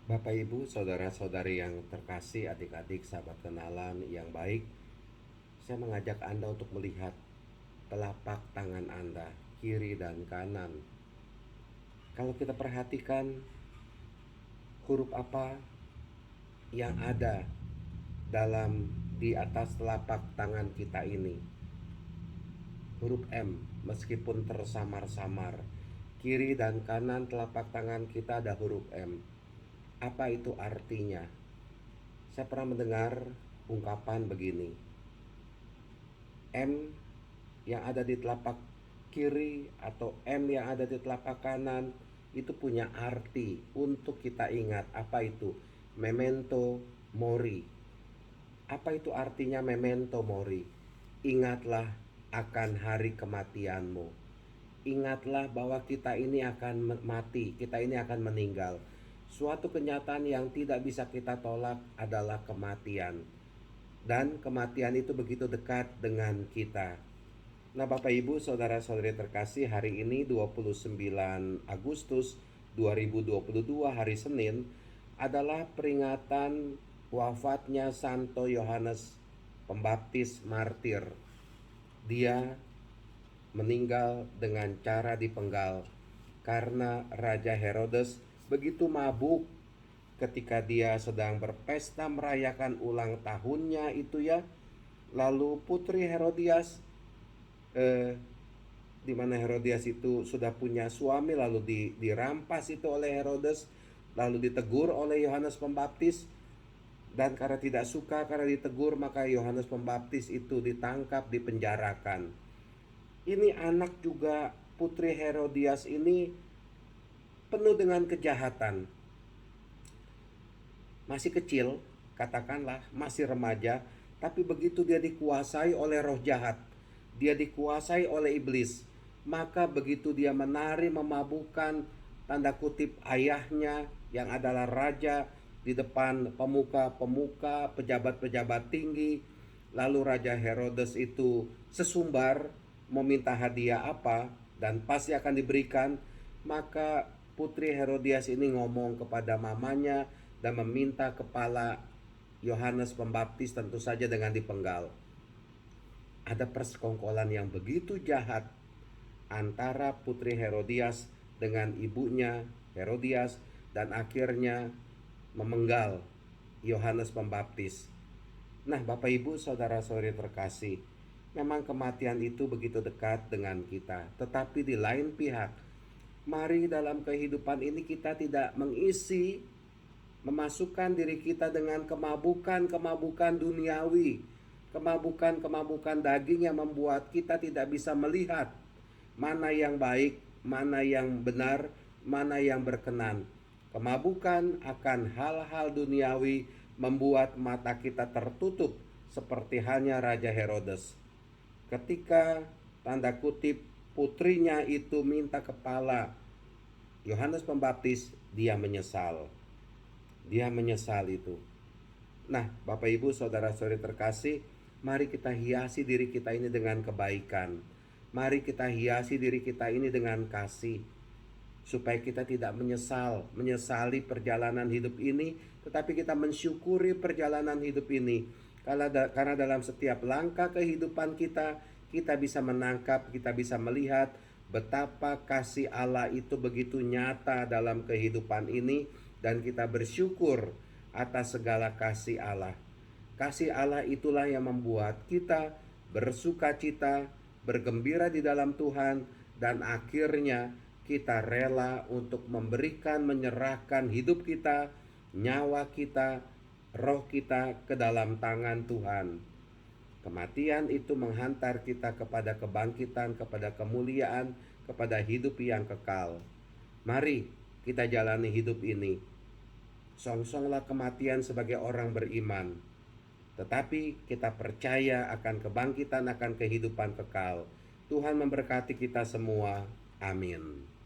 Bapak, Ibu, saudara-saudari yang terkasih, adik-adik, sahabat kenalan yang baik, saya mengajak Anda untuk melihat telapak tangan Anda, kiri dan kanan. Kalau kita perhatikan huruf apa yang ada dalam di atas telapak tangan kita ini. Huruf M, meskipun tersamar-samar. Kiri dan kanan telapak tangan kita ada huruf M. Apa itu artinya? Saya pernah mendengar ungkapan begini. M yang ada di telapak kiri atau M yang ada di telapak kanan itu punya arti untuk kita ingat. Apa itu? Memento mori. Apa itu artinya memento mori? Ingatlah akan hari kematianmu. Ingatlah bahwa kita ini akan mati, kita ini akan meninggal. Suatu kenyataan yang tidak bisa kita tolak adalah kematian. Dan kematian itu begitu dekat dengan kita. Nah, Bapak Ibu, saudara-saudari terkasih, hari ini 29 Agustus 2022 hari Senin adalah peringatan wafatnya Santo Yohanes Pembaptis Martir. Dia meninggal dengan cara dipenggal karena Raja Herodes begitu mabuk ketika dia sedang berpesta merayakan ulang tahunnya itu ya. Lalu putri Herodias di mana Herodias itu sudah punya suami, lalu dirampas itu oleh Herodes, lalu ditegur oleh Yohanes Pembaptis, dan karena tidak suka karena ditegur, maka Yohanes Pembaptis itu ditangkap, dipenjarakan. Ini anak juga, putri Herodias ini penuh dengan kejahatan. Masih kecil, katakanlah masih remaja, tapi begitu dia dikuasai oleh roh jahat, dia dikuasai oleh iblis, maka begitu dia menari memabukkan tanda kutip ayahnya yang adalah raja di depan pemuka-pemuka, pejabat-pejabat tinggi, lalu Raja Herodes itu sesumbar meminta hadiah apa dan pasti akan diberikan, maka putri Herodias ini ngomong kepada mamanya dan meminta kepala Yohanes Pembaptis, tentu saja dengan dipenggal. Ada persekongkolan yang begitu jahat antara putri Herodias dengan ibunya Herodias, dan akhirnya memenggal Yohanes Pembaptis. Nah, Bapak Ibu, saudara-saudari terkasih, memang kematian itu begitu dekat dengan kita. Tetapi di lain pihak, mari dalam kehidupan ini kita tidak memasukkan diri kita dengan kemabukan duniawi, kemabukan daging yang membuat kita tidak bisa melihat mana yang baik, mana yang benar, mana yang berkenan. Kemabukan akan hal-hal duniawi membuat mata kita tertutup seperti halnya Raja Herodes. Ketika tanda kutip putrinya itu minta kepala Yohanes Pembaptis, dia menyesal. Dia menyesal itu. Nah, Bapak Ibu, saudara-saudari terkasih, mari kita hiasi diri kita ini dengan kebaikan. Mari kita hiasi diri kita ini dengan kasih, supaya kita tidak menyesali perjalanan hidup ini, tetapi kita mensyukuri perjalanan hidup ini. Karena dalam setiap langkah kehidupan kita, kita bisa menangkap, kita bisa melihat betapa kasih Allah itu begitu nyata dalam kehidupan ini, dan kita bersyukur atas segala kasih Allah. Kasih Allah itulah yang membuat kita bersuka cita, bergembira di dalam Tuhan, dan akhirnya kita rela untuk memberikan, menyerahkan hidup kita, nyawa kita, roh kita ke dalam tangan Tuhan. Kematian itu menghantar kita kepada kebangkitan, kepada kemuliaan, kepada hidup yang kekal. Mari kita jalani hidup ini. Songsonglah kematian sebagai orang beriman, tetapi kita percaya akan kebangkitan, akan kehidupan kekal. Tuhan memberkati kita semua. Amin.